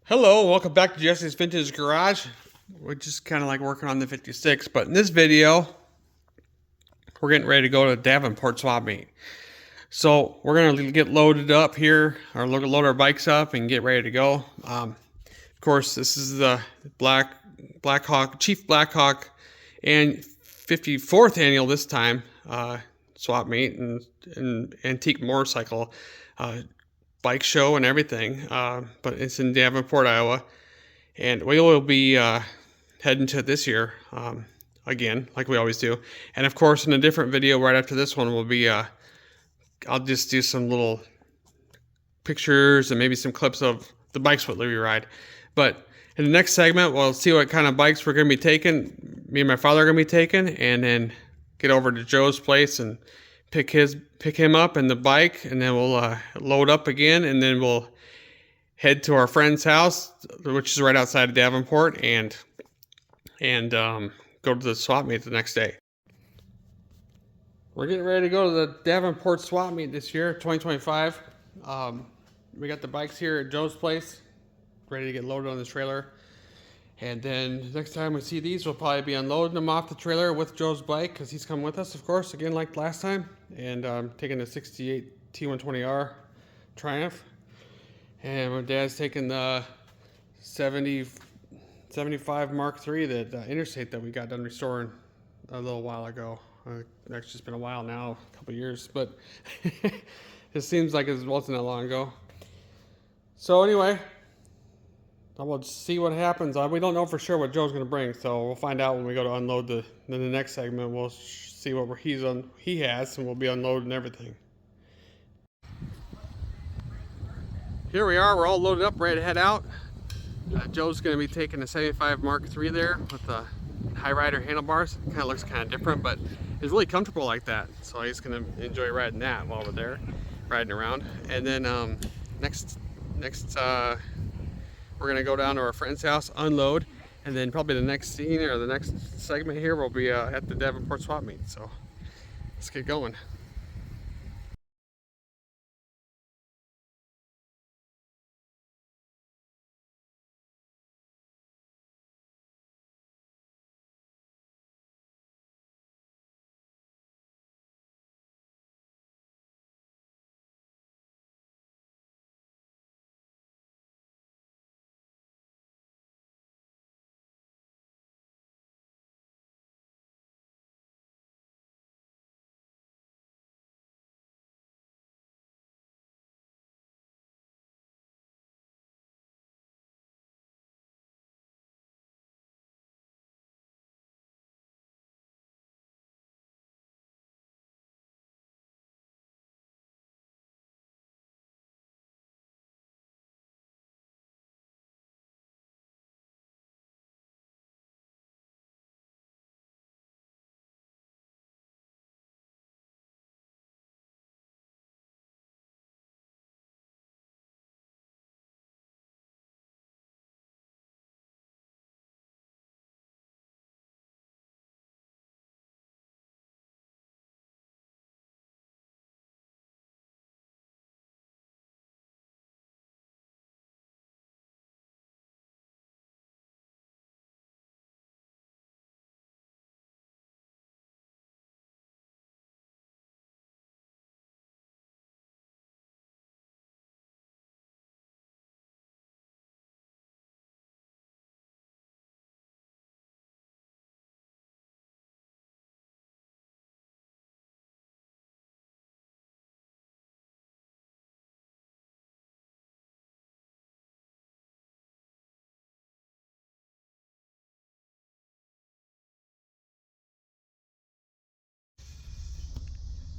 Hello, welcome back to Jesse's Vintage Garage. We're just kind of like working on the 56, but in this video, we're getting ready to go to Davenport swap meet. So we're gonna get loaded up here, or load our bikes up and get ready to go. Of course, this is the Blackhawk, Chief Blackhawk, and 54th annual this time swap meet and antique motorcycle bike show and everything. But it's in Davenport, Iowa. And we will be heading to this year again, like we always do. And of course, in a different video right after this one will be, I'll just do some little pictures and maybe some clips of the bikes that we ride. But in the next segment, we'll see what kind of bikes we're going to be taking. Me and my father are going to be taking, and then get over to Joe's place and pick him up and the bike, and then we'll load up again, and then we'll head to our friend's house, which is right outside of Davenport, and go to the swap meet the next day. We're getting ready to go to the Davenport swap meet this year, 2025. We got the bikes here at Joe's place, ready to get loaded on the trailer. And then next time we see these, we'll probably be unloading them off the trailer with Joe's bike, because he's coming with us, of course, again like last time. And taking the 68 T120R Triumph. And my dad's taking the 75 Mark III, that Interstate that we got done restoring a little while ago. It's just been a while now, a couple years, but it seems like it wasn't that long ago. So anyway, I will see what happens. We don't know for sure what Joe's going to bring, so we'll find out when we go to unload then the next segment. We'll see what he has, and we'll be unloading everything. Here we are, we're all loaded up, ready to head out. Joe's going to be taking the 75 Mark III there with the high rider handlebars. It kind of looks kind of different, but it's really comfortable like that. So he's going to enjoy riding that while we're there, riding around. And then next we're going to go down to our friend's house, unload, and then probably the next scene or the next segment here will be at the Davenport swap meet. So let's get going.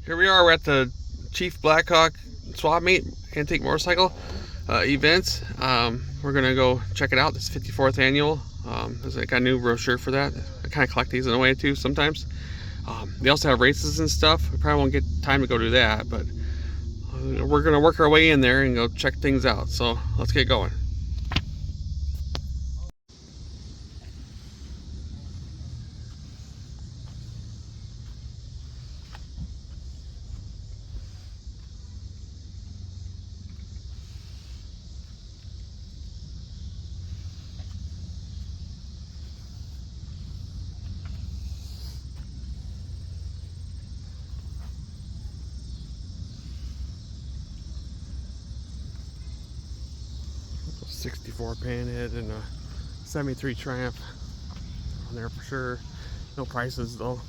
Here we are, we're at the Chief Blackhawk swap meet, antique motorcycle events. We're gonna go check it out. This 54th annual. There's like a new brochure for that. I kind of collect these in a way too sometimes. They also have races and stuff. We probably won't get time to go do that, but we're gonna work our way in there and go check things out. So let's get going. 64 panhead and a 73 Triumph on there for sure. No prices though.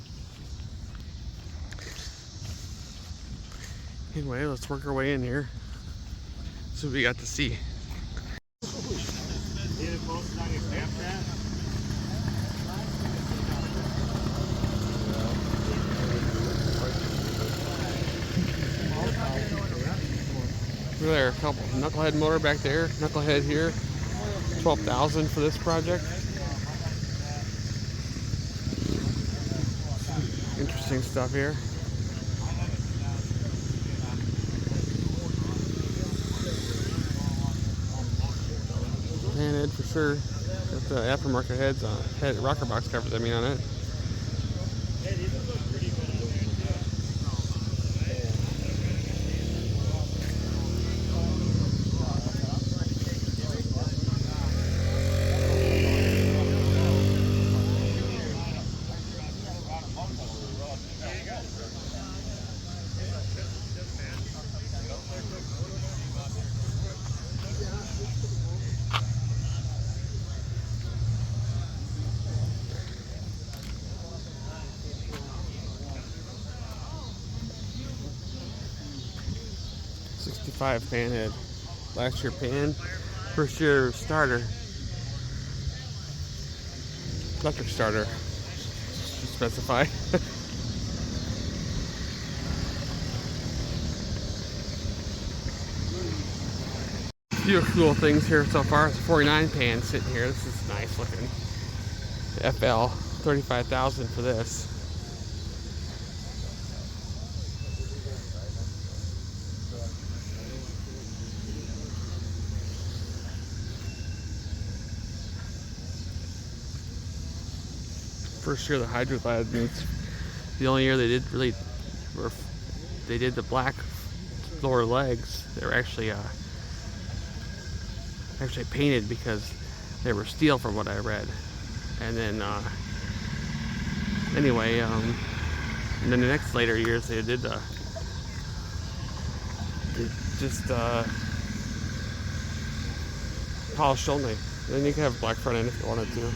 Anyway, let's work our way in here. See what we got to see. There, a couple knucklehead motor back there, knucklehead here. 12,000 for this project. Interesting stuff here. Panhead for sure. Got the aftermarket heads on rocker box covers. I mean on it. '65 panhead. Last year pan, first year starter. Electric starter, to specify. A few cool things here so far. It's a 49 pan sitting here. This is nice looking. FL, 35,000 for this. First year the Hydrolad meets. The only year they did really, they did the black lower legs. They were actually painted because they were steel from what I read. And then anyway, and then the next later years they did just polished only. Then you can have black front end if you wanted to.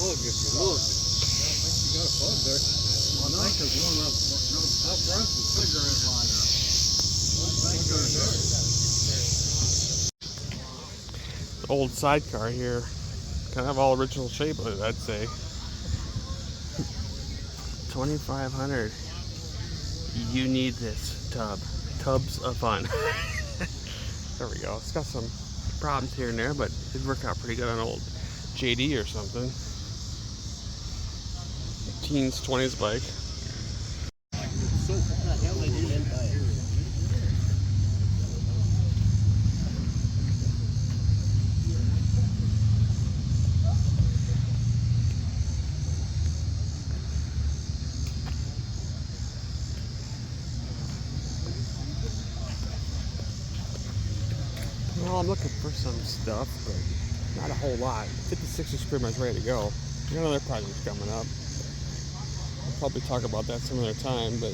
If you look, you got a plug there. Well, I think there's one up front, the cigarette lighter. Old sidecar here, kind of all original shape, I'd say. 2,500. You need this tub. Tubs of fun. There we go. It's got some problems here and there, but it'd work out pretty good on old JD or something. Teens, 20s bike. Well, I'm looking for some stuff, but not a whole lot. 56 is pretty much ready to go. Got another project coming up. I'll probably talk about that some other time, but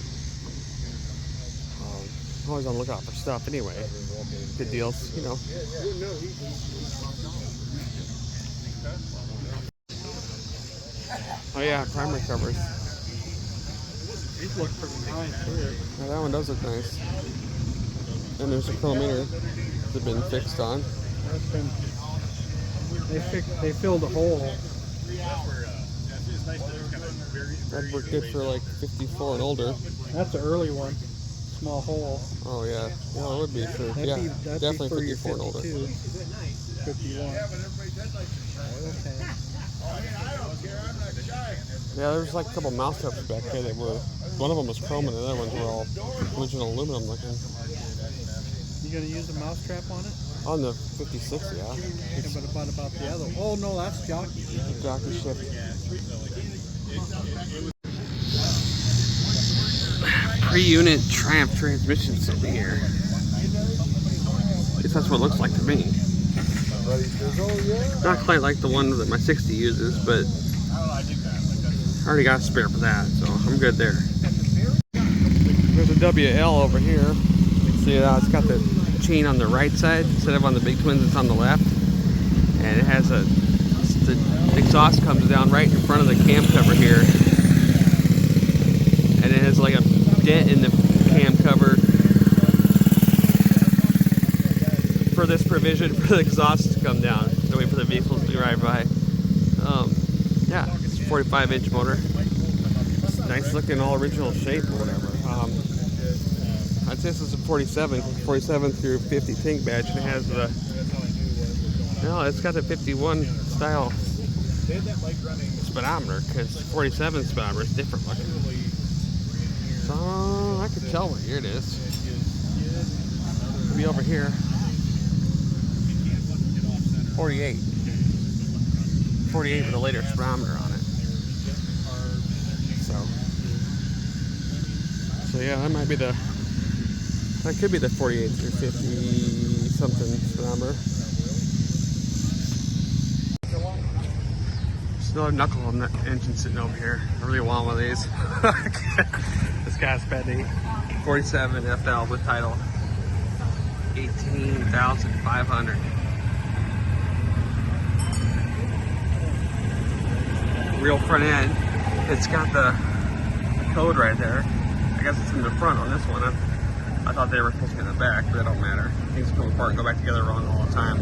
I'm always on the lookout for stuff anyway. Good deals, you know. Oh yeah, primer covers. These look pretty nice here. Yeah, that one does look nice. And there's a chrometer that's been fixed on. That's been, they filled a hole. That'd work good for like 54 and older. That's an early one. Small hole. Oh yeah, yeah, it would be for That'd definitely be for your 54 and older. 52. 51. Okay. Yeah, there's like a couple mousetraps back here that were. One of them was chrome and the other ones were all original aluminum looking. You gonna use a mousetrap on it? On the 56, yeah. But about the other? Oh no, that's jockey. Jockey ship. Pre-unit Triumph transmission sitting here. At least that's what it looks like to me. Not quite like the one that my 60 uses, but I already got a spare for that, so I'm good there. There's a WL over here. You can see it's got the chain on the right side instead of on the big twins. It's on the left, and it has the exhaust comes down right in front of the cam cover here, and it has like a dent in the cam cover for this provision for the exhaust to come down, the way for the vehicles to drive by. Yeah, it's a 45-inch motor. It's nice looking, all original shape or whatever. I'd say this is a 47 through 50 tank badge, and it has the, no, it's got the 51 style speedometer, because 47 speedometer is different looking. So I can tell what year it is. It'll be over here. 48 with a later speedometer on it. So yeah, that might be that could be the 48 through 50 something speedometer. There's another knuckle on the engine sitting over here. I really want one of these. This guy's spending 47 FL with title, 18,500. Real front end. It's got the code right there. I guess it's in the front on this one. I thought they were supposed to be in the back, but that don't matter. Things come apart and go back together wrong all the time.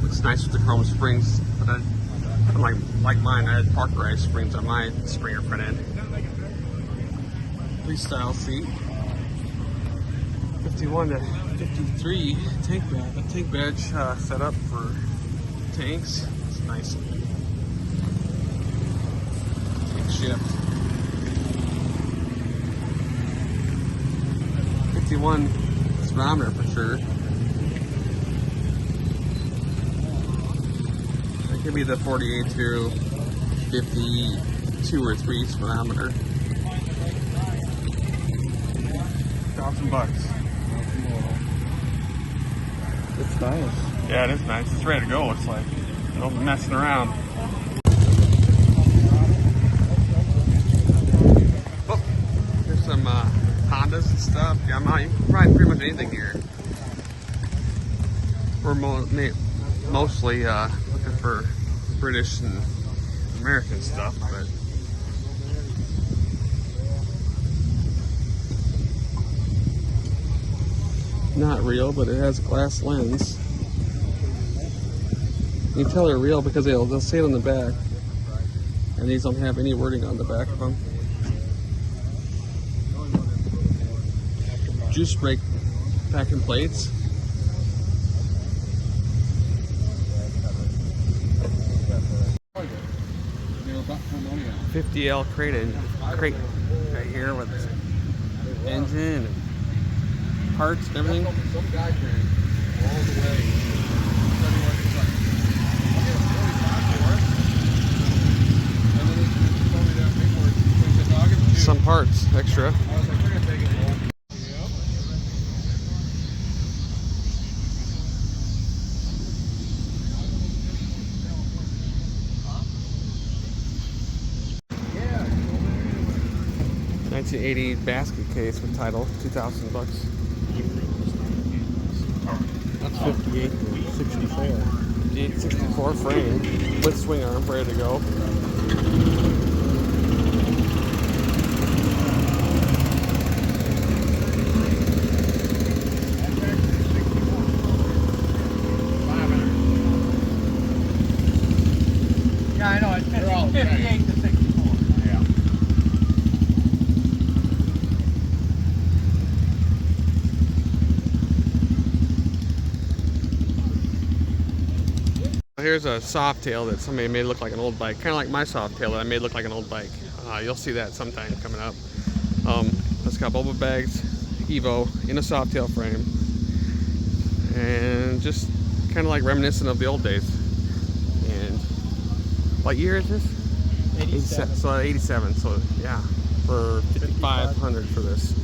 Looks nice with the chrome springs, but like mine, I had Parkerized springs on my Springer front end. Freestyle seat. 51 to 53 tank badge. A tank badge set up for tanks. It's nice. Tank shift. 51 speedometer for sure. That could be the 48 through 52 or 3 speedometer. $1,000. It's nice. Yeah, it is nice. It's ready to go, looks like. No messing around. Oh, here's some Hondas and stuff. Yeah, you can find pretty much anything here. We're mostly looking for British and American stuff, but not real, but it has a glass lens. You can tell they're real because they'll say it on the back, and these don't have any wording on the back of them. Juice brake packing plates. $50L crate right here with engine and parts and everything. Some guy came all the way. Some parts extra. 1980 basket case with title, $2,000. That's 58 to 64. 64 frame with swing arm ready to go. Yeah, I know, it's 58 to 64. Yeah. Here's a Softail that somebody made look like an old bike, kind of like my Softail that I made look like an old bike. You'll see that sometime coming up. It's got bubble bags, Evo in a Softail frame, and just kind of like reminiscent of the old days. What year is this? 87. So 87. So yeah, for 5,500 for this.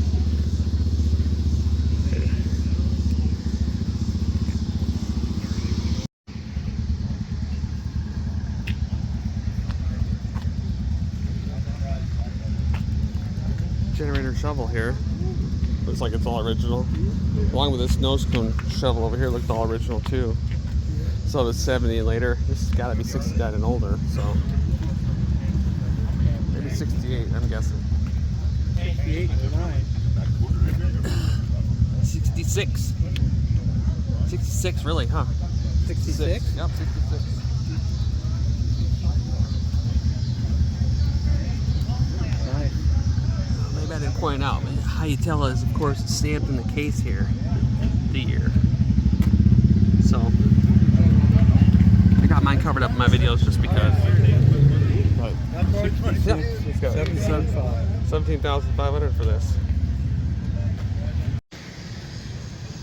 Generator shovel here. Looks like it's all original. Along with this nose cone shovel over here, looked all original too. So it's 70 later. This has got to be 69 and older. So maybe 68. I'm guessing. 68 or 9. 66. 66, really, huh? 66? Yep, 66. Nice. Maybe I didn't point out. How you tell is, of course, it's stamped in the case here, the year. So I got mine covered up in my videos just because. But yeah, it's got 17,500 for this.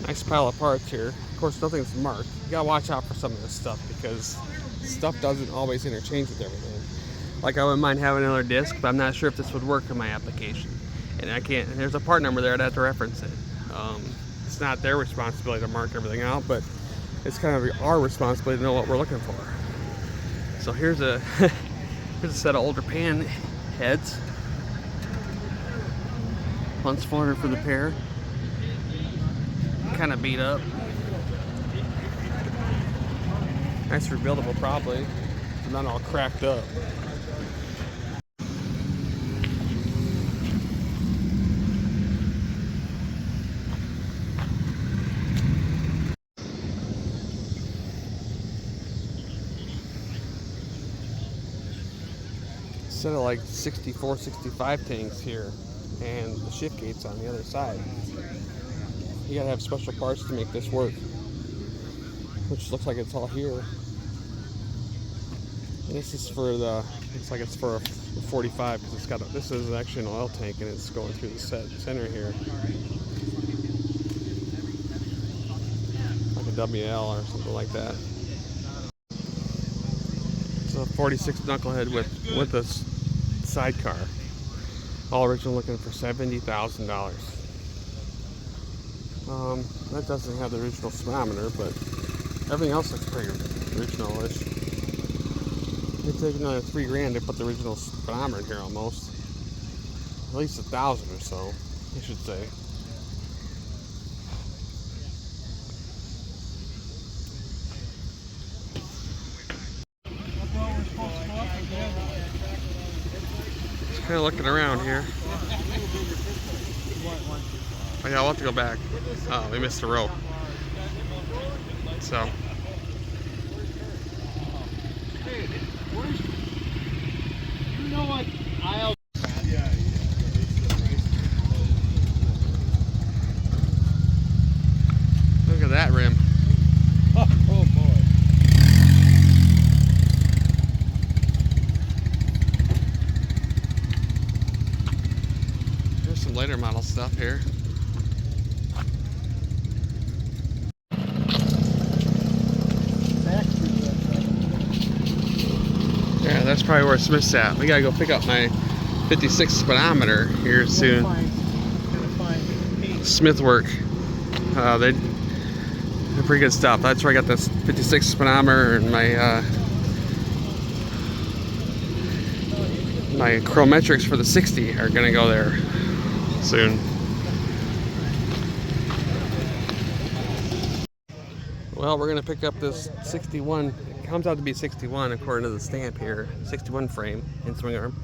Nice pile of parts here. Of course, nothing's marked. You gotta watch out for some of this stuff because stuff doesn't always interchange with everything. Like I wouldn't mind having another disc, but I'm not sure if this would work in my application. And I can't, and there's a part number there, I'd have to reference it. It's not their responsibility to mark everything out, but it's kind of our responsibility to know what we're looking for. So here's a here's a set of older pan heads. Once 400 for the pair. Kind of beat up. Nice rebuildable probably. Not all cracked up. Set of like 64, 65 tanks here, and the shift gates on the other side. You gotta have special parts to make this work, which looks like it's all here. And this is for the, looks like it's for a 45 because it's got a, this is actually an oil tank and it's going through the center here, like a WL or something like that. So 46 knucklehead with a sidecar, all original, looking for $70,000. That doesn't have the original speedometer, but everything else looks pretty original-ish. They take another $3,000 to put the original speedometer in here almost. At least 1,000 or so, I should say. Just kind of looking around here. Oh yeah, I'll have to go back. Oh, we missed the rope. So. Hey, where's, you know what aisle? Look at that rim. Oh boy. There's some later model stuff here. Yeah, that's probably where Smith's at. We gotta go pick up my 56 speedometer here soon. Smith work. They're pretty good stuff. That's where I got this 56 speedometer and my my chrometrics for the 60 are gonna go there soon. Well, we're gonna pick up this 61. It comes out to be 61 according to the stamp here. 61 frame and swing arm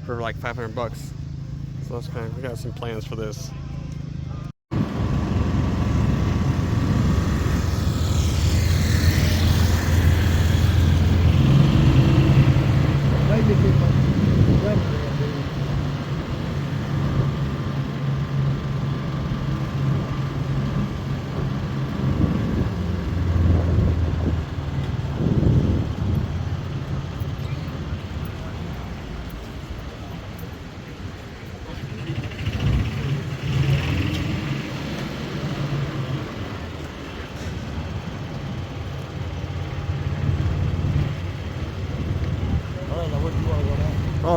for like 500 bucks. So that's kind of, we got some plans for this.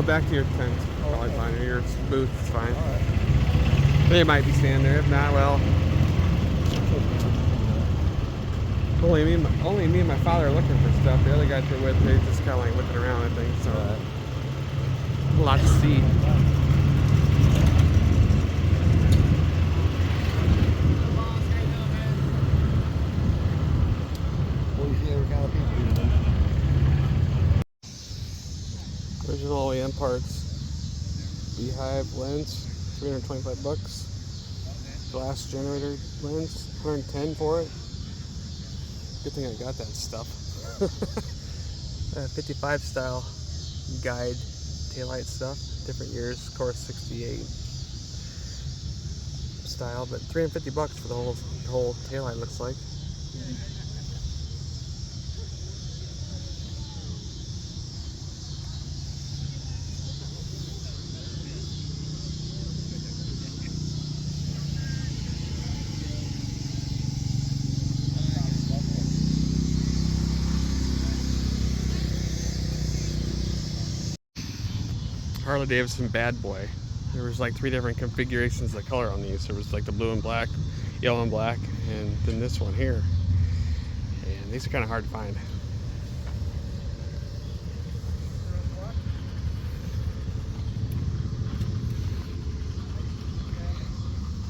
Oh, back to your tent. Probably fine. Or your booth is fine. They might be standing there. If not, well, only me and my father are looking for stuff. The other guys we're with, they just kind of like whipping around, I think. So, a lot to see. Original OEM parts. Beehive lens, $325. Glass generator lens, $110 for it. Good thing I got that stuff. 55 style guide taillight stuff. Different years, of course 68 style, but $350 for the whole taillight looks like. Harley Davidson Bad Boy. There was like 3 different configurations of the color on these. There was like the blue and black, yellow and black, and then this one here. And these are kind of hard to find.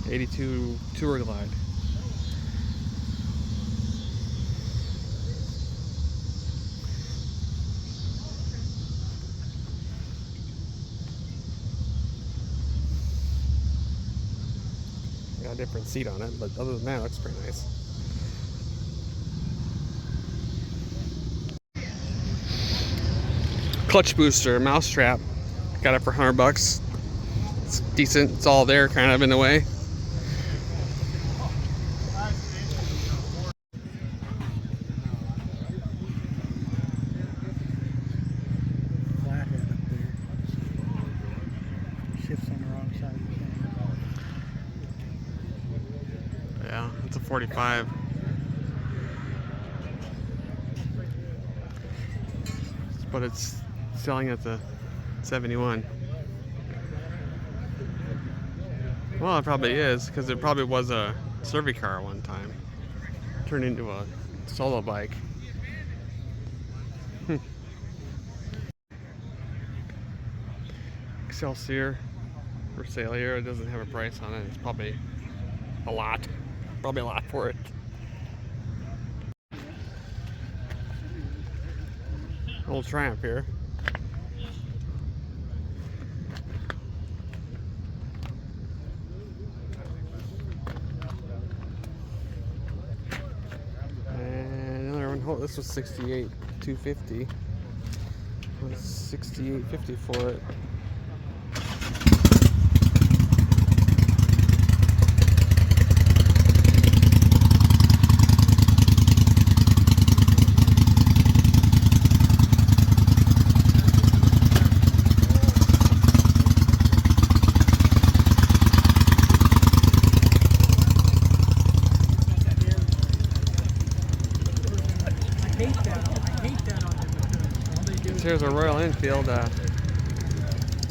'82 Tour Glide. Got a different seat on it, but other than that, it looks pretty nice. Clutch booster, mousetrap. Got it for $100. It's decent. It's all there, kind of in a way. Flathead up there. Shifts on the wrong side of the thing. Yeah, it's a 45. But it's selling at the 71. Well, it probably is, because it probably was a survey car at one time. Turned into a solo bike. Excelsior for sale here. It doesn't have a price on it. It's probably a lot. Probably a lot for it. Old Triumph here. And another one. Oh, this was 68, 250. Was 68.50 for it. Here's a Royal Enfield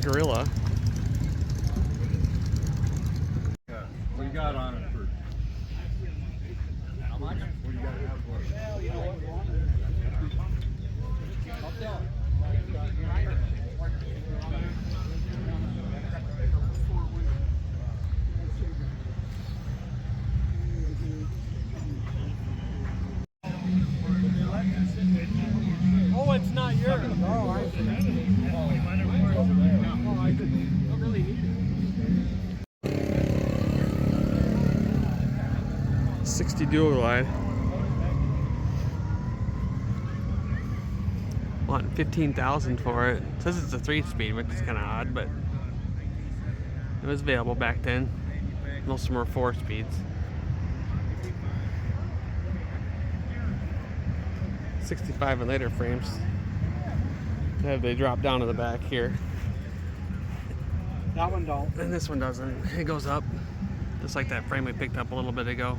Gorilla. What do you got on it for? How much? What do you got to have for it? Oh, it's not yours. Oh, I see. Oh, I don't really need it. 60 dual glide. Wanting 15,000 for it. It says it's a 3-speed, which is kind of odd, but it was available back then. Most of them were 4 speeds. 65 and later frames. They drop down to the back here. That one don't. And this one doesn't. It goes up, just like that frame we picked up a little bit ago.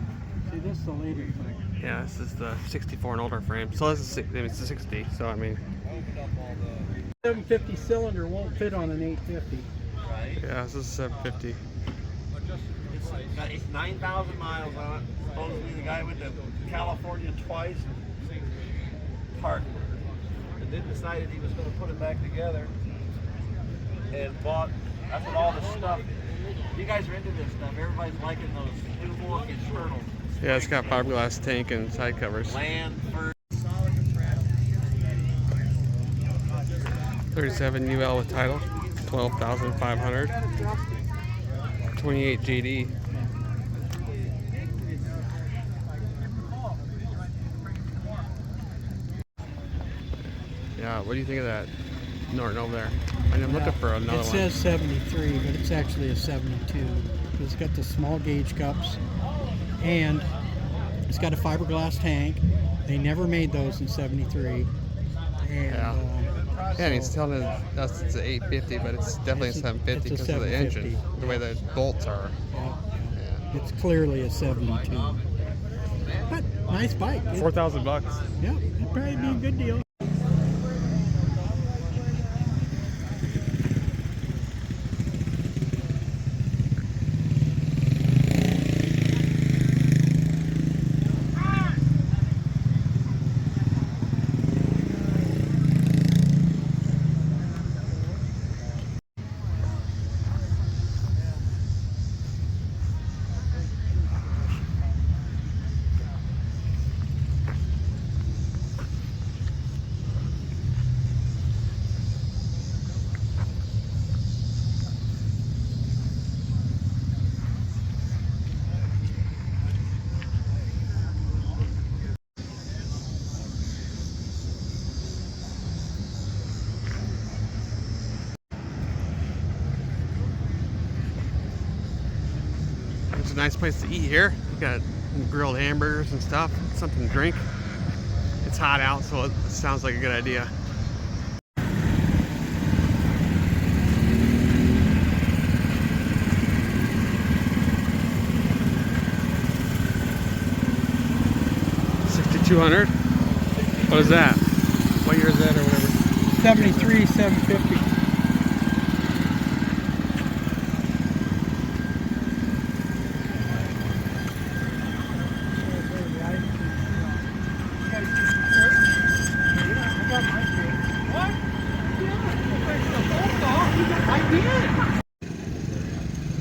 See, this is the later thing. Yeah, this is the 64 and older frame. So this is it's a 60. So I mean. 750 cylinder won't fit on an 850. Yeah, this is 750. It's 9,000 miles on it. Supposedly the guy went to California twice, parked, and then decided he was going to put it back together and bought. That's what all the stuff. You guys are into this stuff. Everybody's liking those new look internals. Yeah, it's got fiberglass tank and side covers. Land for 37 UL with title, 12,500. 28 GD. Yeah, what do you think of that Norton over there? And I'm looking for another It one. says 73, but it's actually a 72. It's got the small gauge cups, and it's got a fiberglass tank. They never made those in 73. And, Yeah. Yeah, and he's so telling us it's an 850, but it's definitely a 750 it's a because of the engine, 750. the way the bolts are. yeah, Yeah. it's clearly a 72. But nice bike. $4,000. Yeah, it'd probably be a good deal. It's a nice place to eat here. We got grilled hamburgers and stuff, something to drink. It's hot out, so it sounds like a good idea. $6,200. What is that? What year is that, or whatever? 73, 750.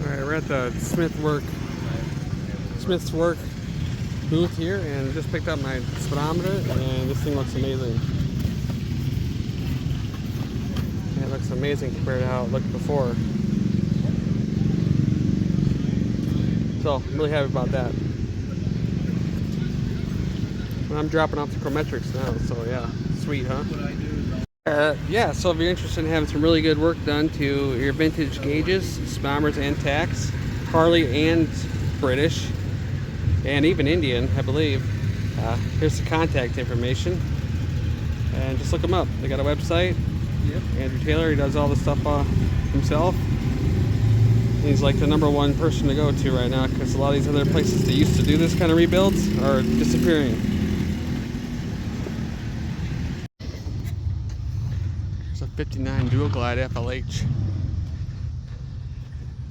Alright, we're at the Smith's Work booth here, and just picked up my speedometer, and this thing looks amazing. And it looks amazing compared to how it looked before. So I'm really happy about that. And I'm dropping off the Chrometrics now, so yeah, sweet, huh? Yeah, so if you're interested in having some really good work done to your vintage gauges, speedometers, and tacks, Harley and British, and even Indian, I believe, here's the contact information. And just look them up. They got a website. Yep. Andrew Taylor, he does all the stuff himself. He's like the #1 person to go to right now, because a lot of these other places that used to do this kind of rebuilds are disappearing. There's a 59 Dual Glide FLH.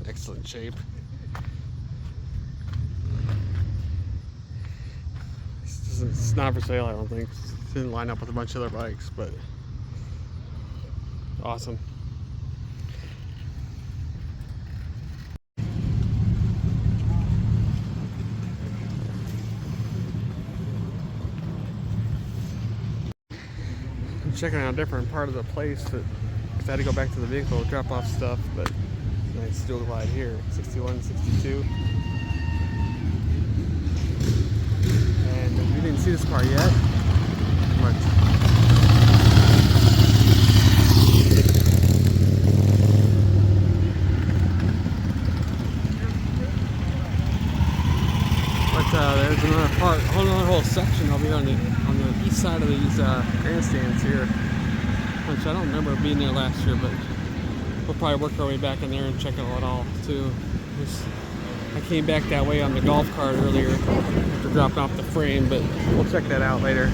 Excellent shape. It's not for sale, I don't think. It didn't line up with a bunch of other bikes, but awesome. I'm checking out a different part of the place, because I had to go back to the vehicle, drop off stuff, but nice Dual Glide here, 61, 62. And if you didn't see this car yet, but there's another part, another whole section over here on the east side of these grandstands here, which I don't remember being there last year, but we'll probably work our way back in there and check it all too. I came back that way on the golf cart earlier after dropping off the frame, but we'll check that out later.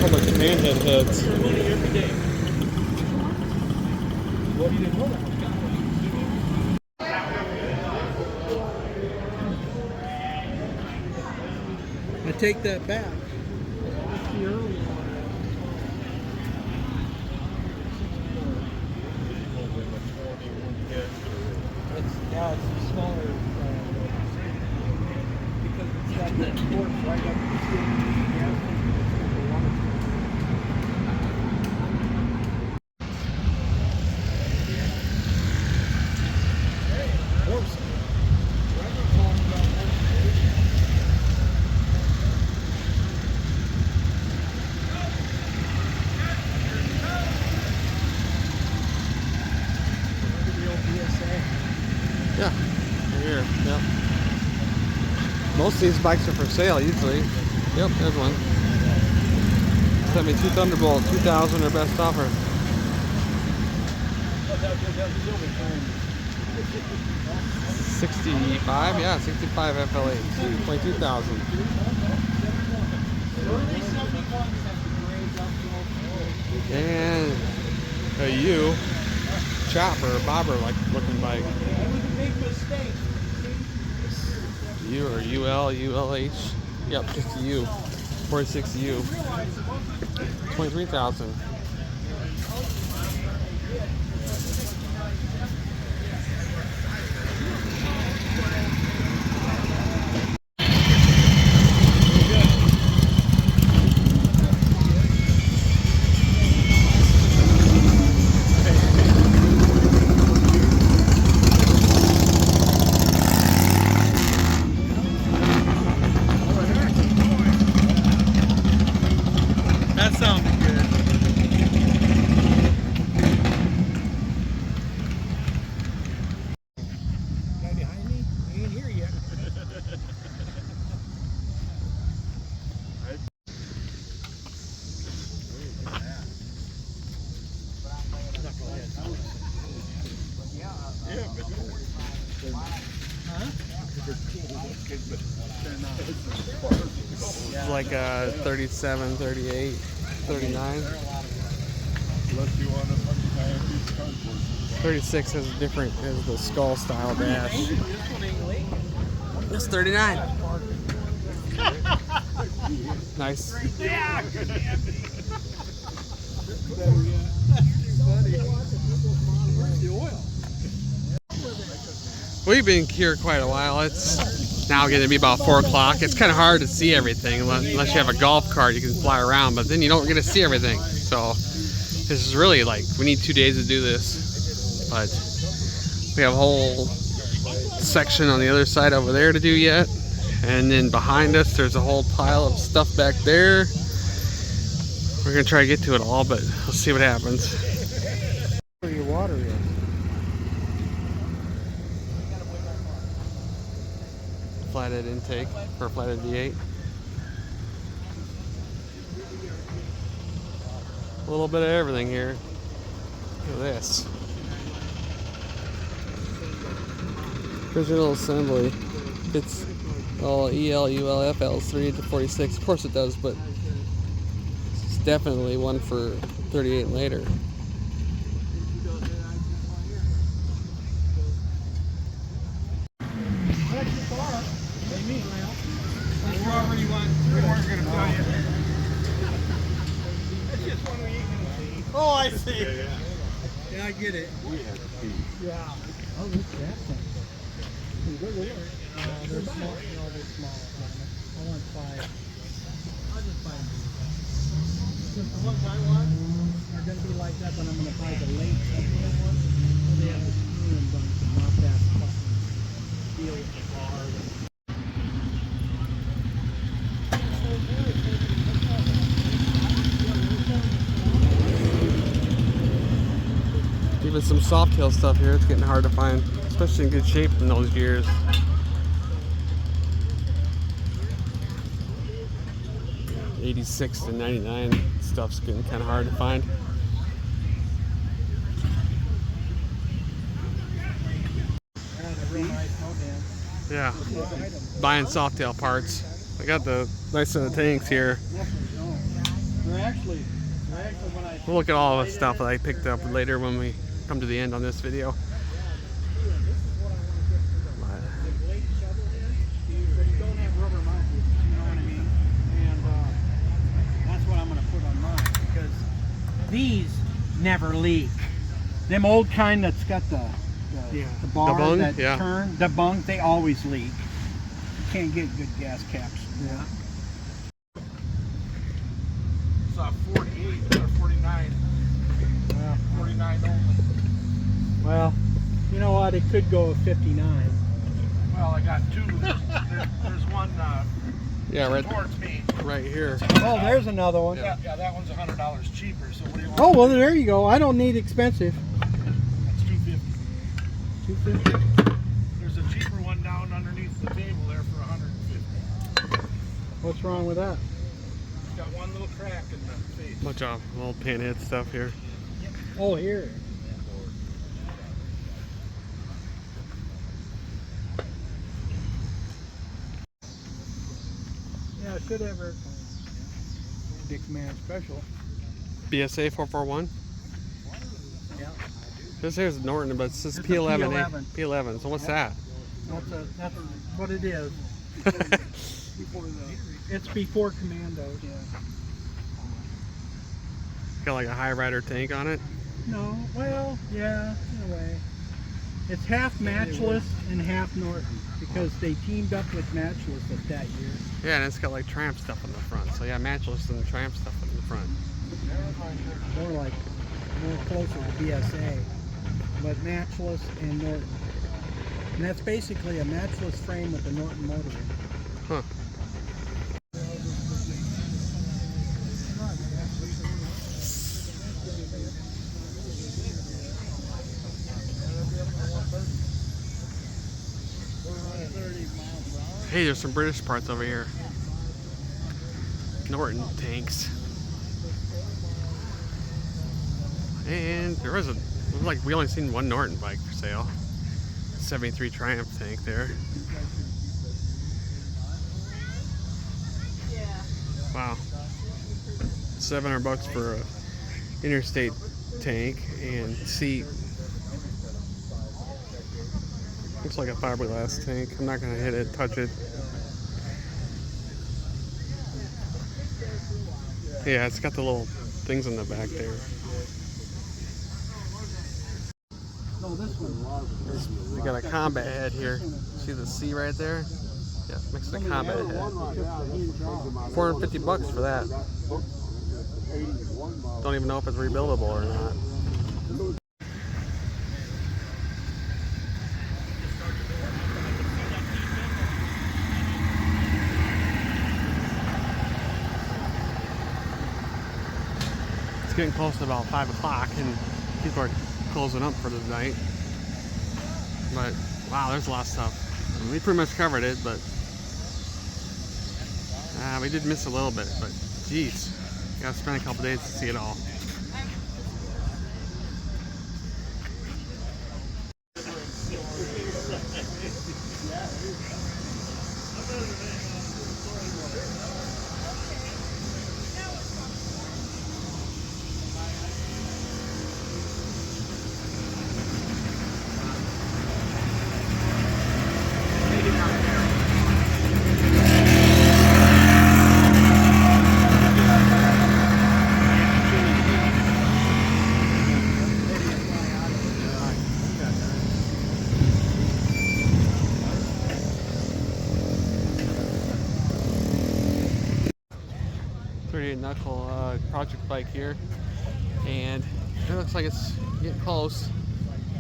a bunch of panhead heads. I take that back. Yeah, it's smaller because it's got that port right up the horse. Yeah, right here. Yep. Most of these bikes are for sale usually. Yep, there's one. Sent me 2 Thunderbolt, 2000 or best offer. $65, yeah, 65 FLA, 22,000. And a U chopper, bobber like looking bike. U or UL, ULH. Yep, just a U. 46U. 23,000. That sounded good. Guy behind me? He ain't here yet. It's like 37, 38, 39. 36 has a different, has the skull style dash. That's 39. Nice. We've been here quite a while. It's now going to be about 4 o'clock. It's kind of hard to see everything unless you have a golf cart. You can fly around, but then you don't get to see everything. So this is really like, we need 2 days to do this. But we have a whole section on the other side over there to do yet. And then behind us, there's a whole pile of stuff back there. We're going to try to get to it all, but we'll see what happens. Where your water is. Flathead intake for flathead V8. A little bit of everything here. Look at this. Original assembly. It's all EL, UL, FL, 3 to 46. Of course it does, but it's definitely one for 38 and later. Oh, I see. Yeah, I get it. Yeah. Oh, look at that thing. They're small. No, they're small. I want 5. I'll just buy them. Just the ones I want are going to be like that, but I'm going to buy the late supplement ones. So they have the screw and bunch and not that fucking deal with the bar. Even some Softail stuff here, it's getting hard to find, especially in good shape in those years. '86 to '99 stuff's getting kind of hard to find. Yeah, buying Softail parts. I got the nice set of tanks here. They're actually when I We'll look at all the stuff that I picked up later when we come to the end on this video. the blade shovel head, but you don't have rubber mounted, you know what I mean? And that's what I'm going to put on mine, because these never leak. Them old kind that's got the bar bung, that yeah. turn, the bung, they always leak. You can't get good gas caps. Yeah. It's 48 or 49. 49 only. Well, you know what? It could go at 59. Well, I got two. There's one Yeah, towards me. right here. Oh, there's another one. Yeah, that one's $100 cheaper. So what do you want? Oh, well, there you go. I don't need expensive. That's $250. 250. There's a cheaper one down underneath the table there for $150. What's wrong with that? It's got one little crack in the face. Bunch of little pinhead stuff here. Oh, here. Yeah, I should have her. Dick Man Special. BSA 441. Yeah. This here's Norton, but it says It's a P11. P11. P11. So what's that? That's what it is. It's before Commandos. Yeah. Got like a high rider tank on it. No, well, yeah, in a way. It's half Matchless and half Norton, because they teamed up with Matchless that year. Yeah, and it's got like Tramp stuff on the front. So yeah, Matchless and Tramp stuff on the front. More closer to BSA, but Matchless and Norton. And that's basically a Matchless frame with a Norton motor. Huh. Hey, there's some British parts over here. Norton tanks. And there was we only seen one Norton bike for sale. 73 Triumph tank there. Wow. $700 for a interstate tank and seat. Looks like a fiberglass tank. I'm not gonna hit it, touch it. Yeah, it's got the little things in the back there. No, this one. We got a combat head here. See the C right there? Yeah, makes it a combat head. $450 for that. Don't even know if it's rebuildable or not. It's getting close to about 5 o'clock and people are closing up for the night. But wow, there's a lot of stuff. I mean, we pretty much covered it, but we did miss a little bit. But geez, you gotta spend a couple days to see it all. Knuckle project bike here, and it looks like it's getting close.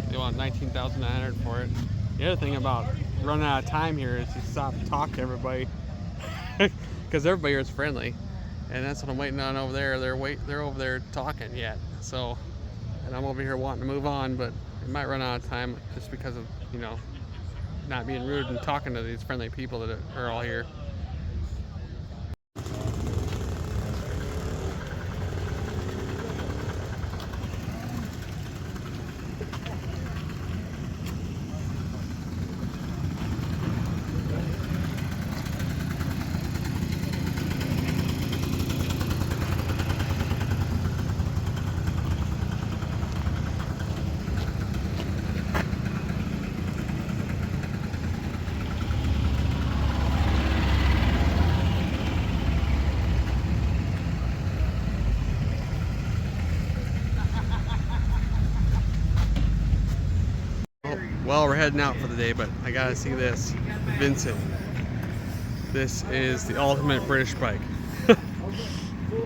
They want $19,900 for it. The other thing about running out of time here is you stop and talk to everybody because everybody here is friendly, and that's what I'm waiting on over there. They're over there talking yet. So, and I'm over here wanting to move on, but it might run out of time just because of, you know, not being rude and talking to these friendly people that are all here. Oh, well, we're heading out for the day, but I gotta see this. Vincent. This is the ultimate British bike.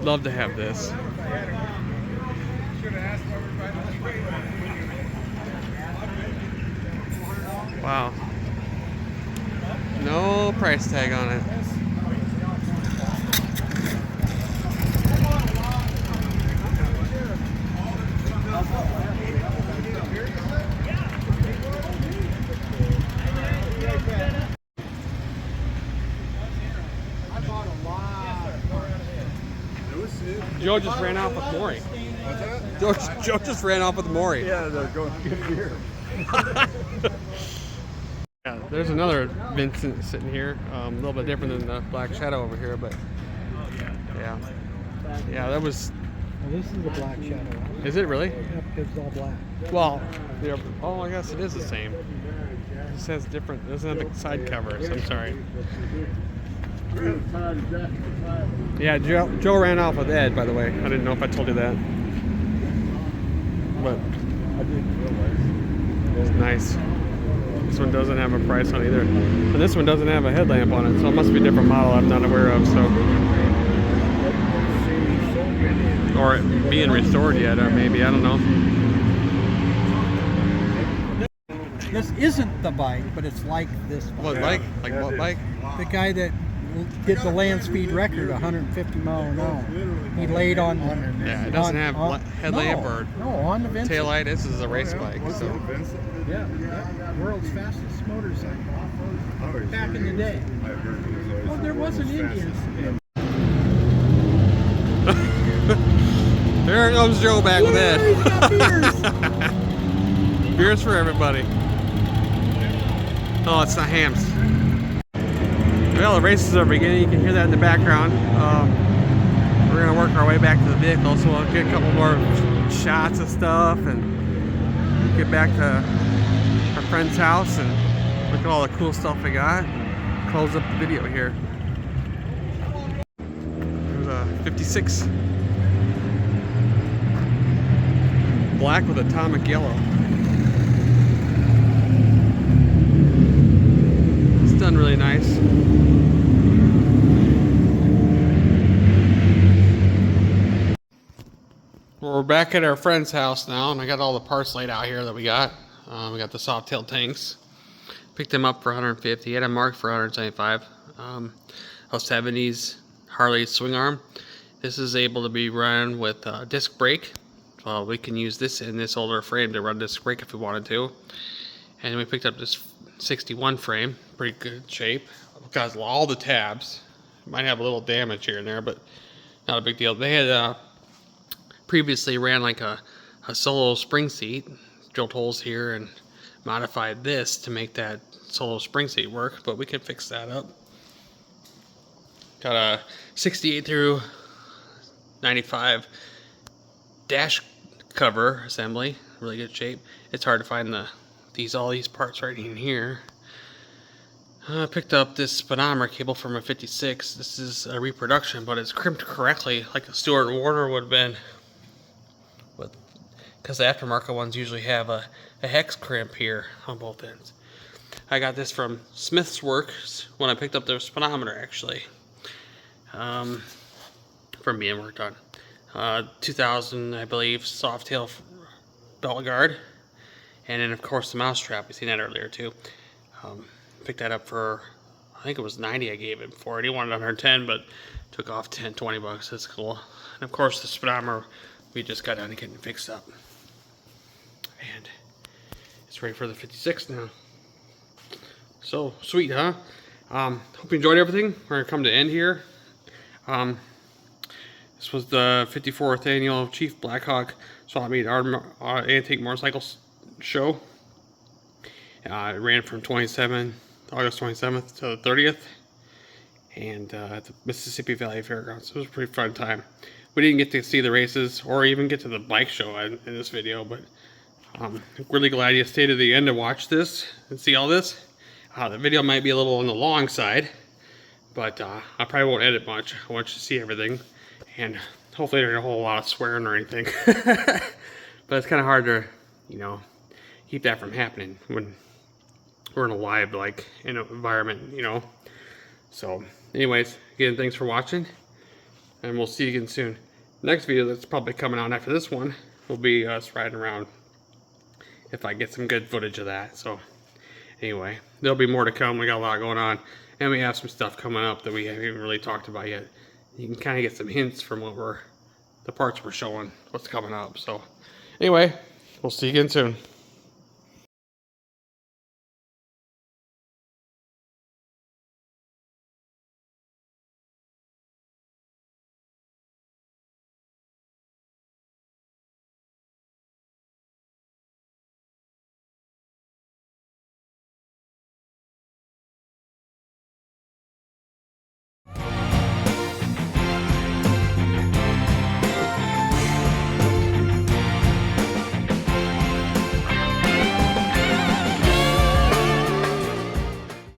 Love to have this. Wow. No price tag on it. Joe just ran off with Maury. What's that? Joe just ran off with Maury. Yeah, they're going to get beer. Yeah, there's another Vincent sitting here. A little bit different than the Black Shadow over here, but yeah. Yeah, that was... Well, this is the Black Shadow. Is it really? Yep, it's all black. Well, oh, I guess it is the same. It just has different, doesn't have the side covers. I'm sorry. Yeah, Joe ran off with Ed, by the way. I didn't know if I told you that. But it's nice. This one doesn't have a price on either. And this one doesn't have a headlamp on it, so it must be a different model I'm not aware of. So, or it being restored yet, or maybe, I don't know. This isn't the bike, but it's like this bike. What bike? Like what bike? The guy that did the land speed record, 150 mile an hour. He laid on. Yeah, it doesn't have headlamp or on the Vincent. taillight. This is a race bike. So. Yeah, world's fastest motorcycle. Back in the day. Well, there was an Indian. There comes Joe back with He's got beers. that. Beers for everybody. Oh, it's not hams. Well, the races are beginning. You can hear that in the background. We're gonna work our way back to the vehicle, so we'll get a couple more shots of stuff and get back to our friend's house and look at all the cool stuff we got. And close up the video here. There's a 56 black with atomic yellow. It's done really nice. We're back at our friend's house now, and I got all the parts laid out here that we got. We got the soft tail tanks. Picked them up for 150. He had them marked for 175. A 70s Harley swing arm. This is able to be run with disc brake. We can use this in this older frame to run disc brake if we wanted to. And we picked up this 61 frame, pretty good shape. Got all the tabs. Might have a little damage here and there, but not a big deal. They had previously ran like a solo spring seat, drilled holes here and modified this to make that solo spring seat work, but we can fix that up. Got a 68 through 95 dash cover assembly, really good shape. It's hard to find all these parts right in here. I picked up this speedometer cable from a 56. This is a reproduction, but it's crimped correctly like a Stewart and Warner would have been. Because the aftermarket ones usually have a hex crimp here on both ends. I got this from Smith's Works when I picked up their speedometer, actually. From being worked on. 2000, I believe, soft tail belt guard. And then, of course, the mouse trap. We've seen that earlier, too. Picked that up for, I think it was 90 I gave it for. He wanted 110, but took off 10, 20 bucks. That's cool. And, of course, the speedometer we just got down to getting fixed up. And it's ready for the 56 now. So, sweet, huh? Hope you enjoyed everything. We're going to come to end here. This was the 54th annual Chief Blackhawk Swap Meet Antique Motorcycles Show. It ran from August 27th to the 30th. And at the Mississippi Valley Fairgrounds. It was a pretty fun time. We didn't get to see the races or even get to the bike show in this video, but I'm really glad you stayed to the end to watch this and see all this. The video might be a little on the long side, but I probably won't edit much. I want you to see everything, and hopefully there's a whole lot of swearing or anything. But it's kind of hard to, keep that from happening when we're in a live like environment, you know. So anyways, again, thanks for watching, and we'll see you again soon. Next video that's probably coming out after this one will be us riding around, if I get some good footage of that. So anyway, there'll be more to come. We got a lot going on, and we have some stuff coming up that we haven't even really talked about yet. You can kind of get some hints from the parts we're showing, what's coming up. So anyway, we'll see you again soon.